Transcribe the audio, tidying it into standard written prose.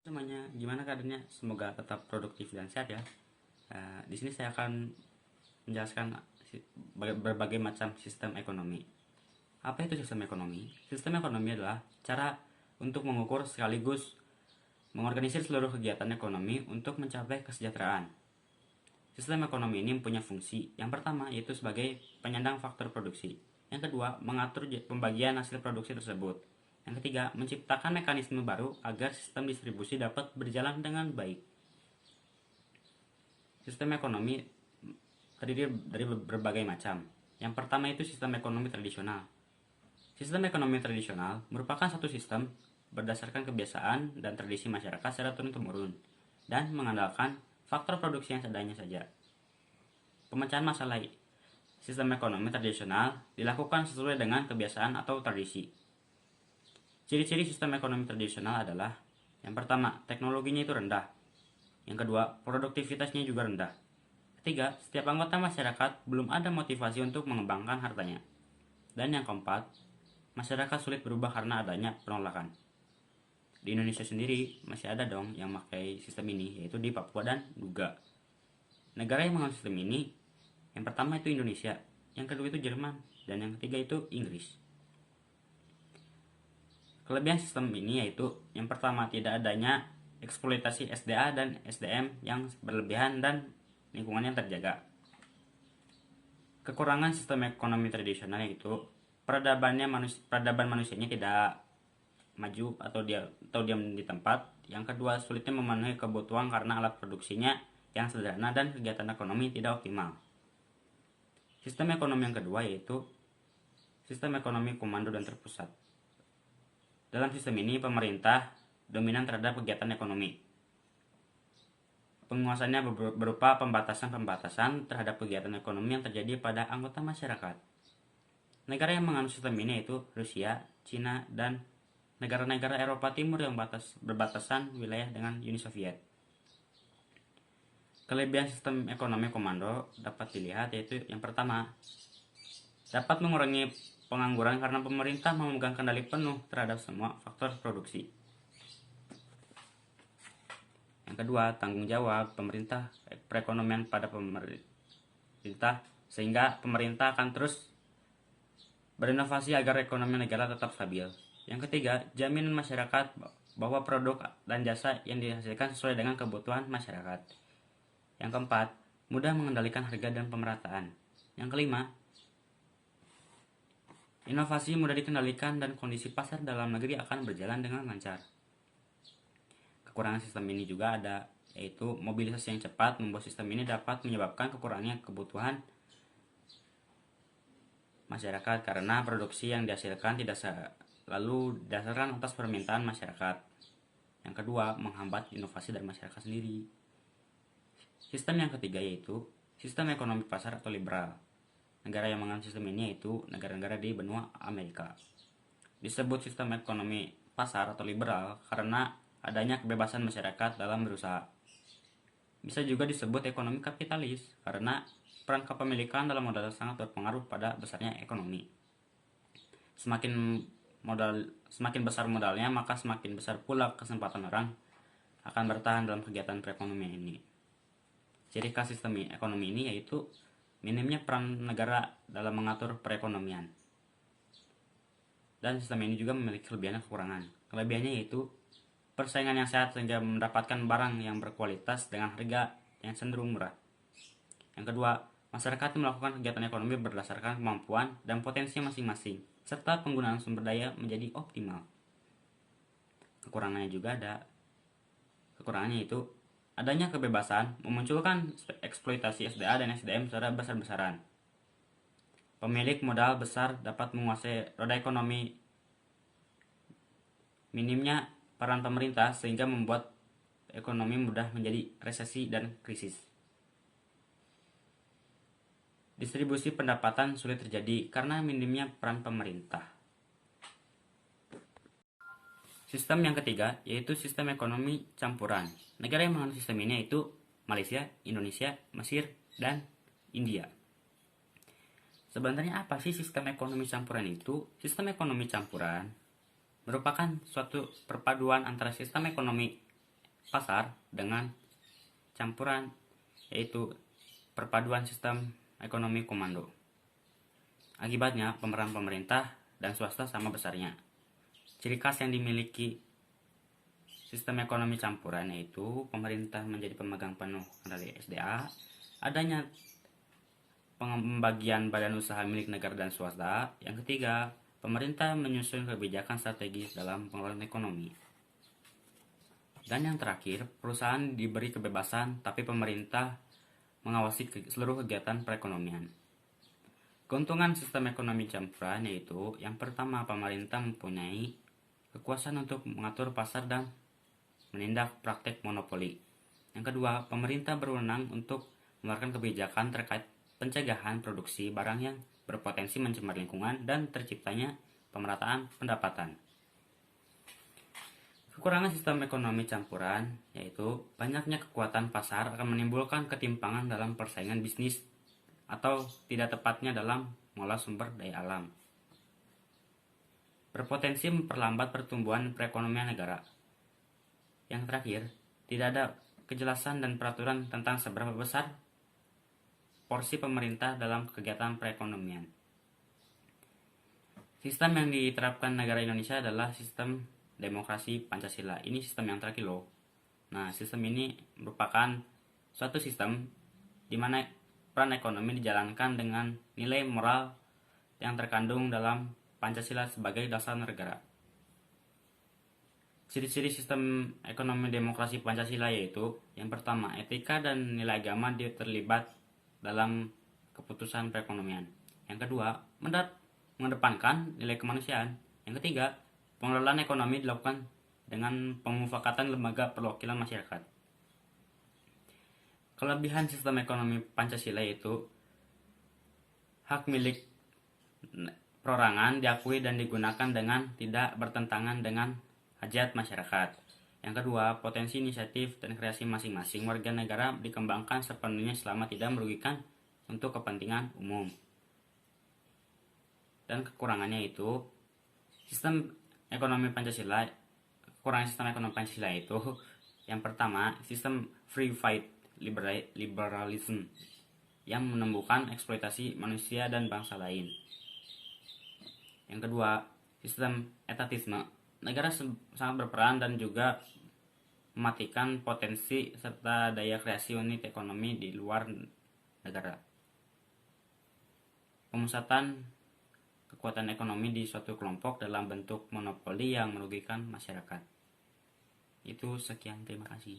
Semuanya, gimana keadaannya? Semoga tetap produktif dan sehat ya. Di sini saya akan menjelaskan berbagai macam sistem ekonomi. Apa itu sistem ekonomi? Sistem ekonomi adalah cara untuk mengukur sekaligus mengorganisir seluruh kegiatan ekonomi untuk mencapai kesejahteraan. Sistem ekonomi ini mempunyai fungsi. Yang pertama yaitu sebagai penyandang faktor produksi. Yang kedua, mengatur pembagian hasil produksi tersebut. Yang ketiga, menciptakan mekanisme baru agar sistem distribusi dapat berjalan dengan baik. Sistem ekonomi terdiri dari berbagai macam. Yang pertama itu sistem ekonomi tradisional. Sistem ekonomi tradisional merupakan satu sistem berdasarkan kebiasaan dan tradisi masyarakat secara turun-temurun dan mengandalkan faktor produksi yang seadanya saja. Pemecahan masalah sistem ekonomi tradisional dilakukan sesuai dengan kebiasaan atau tradisi. Ciri-ciri sistem ekonomi tradisional adalah: yang pertama, teknologinya itu rendah. Yang kedua, produktivitasnya juga rendah. Ketiga, setiap anggota masyarakat belum ada motivasi untuk mengembangkan hartanya. Dan yang keempat, masyarakat sulit berubah karena adanya penolakan. Di Indonesia sendiri masih ada dong yang memakai sistem ini, yaitu di Papua dan Duga. Negara yang menganut sistem ini, yang pertama itu Indonesia, yang kedua itu Jerman, dan yang ketiga itu Inggris. Kelebihan sistem ini yaitu: yang pertama, tidak adanya eksploitasi SDA dan SDM yang berlebihan dan lingkungannya terjaga. Kekurangan sistem ekonomi tradisional yaitu peradaban manusianya tidak maju atau diam di tempat. Yang kedua, sulitnya memenuhi kebutuhan karena alat produksinya yang sederhana dan kegiatan ekonomi tidak optimal. Sistem ekonomi yang kedua yaitu sistem ekonomi komando dan terpusat. Dalam sistem ini, pemerintah dominan terhadap kegiatan ekonomi. Penguasaannya berupa pembatasan-pembatasan terhadap kegiatan ekonomi yang terjadi pada anggota masyarakat. Negara yang menganut sistem ini yaitu Rusia, Cina, dan negara-negara Eropa Timur yang berbatasan wilayah dengan Uni Soviet. Kelebihan sistem ekonomi komando dapat dilihat yaitu: yang pertama, dapat mengurangi pengangguran karena pemerintah memegang kendali penuh terhadap semua faktor produksi. Yang kedua, tanggung jawab pemerintah perekonomian pada pemerintah, sehingga pemerintah akan terus berinovasi agar ekonomi negara tetap stabil. Yang ketiga, jaminan masyarakat bahwa produk dan jasa yang dihasilkan sesuai dengan kebutuhan masyarakat. Yang keempat, mudah mengendalikan harga dan pemerataan. Yang kelima, inovasi mudah dikendalikan dan kondisi pasar dalam negeri akan berjalan dengan lancar. Kekurangan sistem ini juga ada, yaitu mobilisasi yang cepat membuat sistem ini dapat menyebabkan kekurangannya kebutuhan masyarakat karena produksi yang dihasilkan tidak selalu didasarkan atas permintaan masyarakat. Yang kedua, menghambat inovasi dari masyarakat sendiri. Sistem yang ketiga yaitu sistem ekonomi pasar atau liberal. Negara yang menganut sistem ini yaitu negara-negara di benua Amerika. Disebut sistem ekonomi pasar atau liberal karena adanya kebebasan masyarakat dalam berusaha. Bisa juga disebut ekonomi kapitalis karena peran kepemilikan dalam modal sangat berpengaruh pada besarnya ekonomi. Semakin besar modalnya, maka semakin besar pula kesempatan orang akan bertahan dalam kegiatan perekonomian ini. Ciri khas sistem ekonomi ini yaitu minimnya peran negara dalam mengatur perekonomian. Dan sistem ini juga memiliki kelebihan dan kekurangan. Kelebihannya yaitu persaingan yang sehat sehingga mendapatkan barang yang berkualitas dengan harga yang cenderung murah. Yang kedua, masyarakat melakukan kegiatan ekonomi berdasarkan kemampuan dan potensi masing-masing, serta penggunaan sumber daya menjadi optimal. Kekurangannya juga ada. Kekurangannya itu adanya kebebasan memunculkan eksploitasi SDA dan SDM secara besar-besaran. Pemilik modal besar dapat menguasai roda ekonomi. Minimnya peran pemerintah sehingga membuat ekonomi mudah menjadi resesi dan krisis. Distribusi pendapatan sulit terjadi karena minimnya peran pemerintah. Sistem yang ketiga yaitu sistem ekonomi campuran. Negara yang menganut sistem ini yaitu Malaysia, Indonesia, Mesir, dan India. Sebenarnya apa sih sistem ekonomi campuran itu? Sistem ekonomi campuran merupakan suatu perpaduan antara sistem ekonomi pasar dengan campuran, yaitu perpaduan sistem ekonomi komando. Akibatnya, pemeran pemerintah dan swasta sama besarnya. Ciri khas yang dimiliki sistem ekonomi campuran yaitu pemerintah menjadi pemegang penuh kendali SDA, adanya pembagian badan usaha milik negara dan swasta. Yang ketiga, pemerintah menyusun kebijakan strategis dalam pengelolaan ekonomi. Dan yang terakhir, perusahaan diberi kebebasan tapi pemerintah mengawasi seluruh kegiatan perekonomian. Keuntungan sistem ekonomi campuran yaitu yang pertama, pemerintah mempunyai kekuasaan untuk mengatur pasar dan menindak praktek monopoli. Yang kedua, pemerintah berwenang untuk mengeluarkan kebijakan terkait pencegahan produksi barang yang berpotensi mencemar lingkungan dan terciptanya pemerataan pendapatan. Kekurangan sistem ekonomi campuran yaitu banyaknya kekuatan pasar akan menimbulkan ketimpangan dalam persaingan bisnis atau tidak tepatnya dalam mengolah sumber daya alam. Berpotensi memperlambat pertumbuhan perekonomian negara. Yang terakhir, tidak ada kejelasan dan peraturan tentang seberapa besar porsi pemerintah dalam kegiatan perekonomian. Sistem yang diterapkan negara Indonesia adalah sistem demokrasi Pancasila. Ini sistem yang terakhir loh. Nah, sistem ini merupakan suatu sistem di mana peran ekonomi dijalankan dengan nilai moral yang terkandung dalam Pancasila sebagai dasar negara. Ciri-ciri sistem ekonomi demokrasi Pancasila yaitu yang pertama, etika dan nilai agama terlibat dalam keputusan perekonomian. Yang kedua, mengedepankan nilai kemanusiaan. Yang ketiga, pengelolaan ekonomi dilakukan dengan pemufakatan lembaga perwakilan masyarakat. Kelebihan sistem ekonomi Pancasila yaitu hak milik perorangan diakui dan digunakan dengan tidak bertentangan dengan hajat masyarakat. Yang kedua, potensi inisiatif dan kreasi masing-masing warga negara dikembangkan sepenuhnya selama tidak merugikan untuk kepentingan umum. Dan kekurangannya itu kekurangan sistem ekonomi Pancasila itu yang pertama, sistem free fight liberalism yang menemukan eksploitasi manusia dan bangsa lain. Yang kedua, sistem etatisme. Negara sangat berperan dan juga mematikan potensi serta daya kreasi unit ekonomi di luar negara. Pemusatan kekuatan ekonomi di suatu kelompok dalam bentuk monopoli yang merugikan masyarakat. Itu sekian, terima kasih.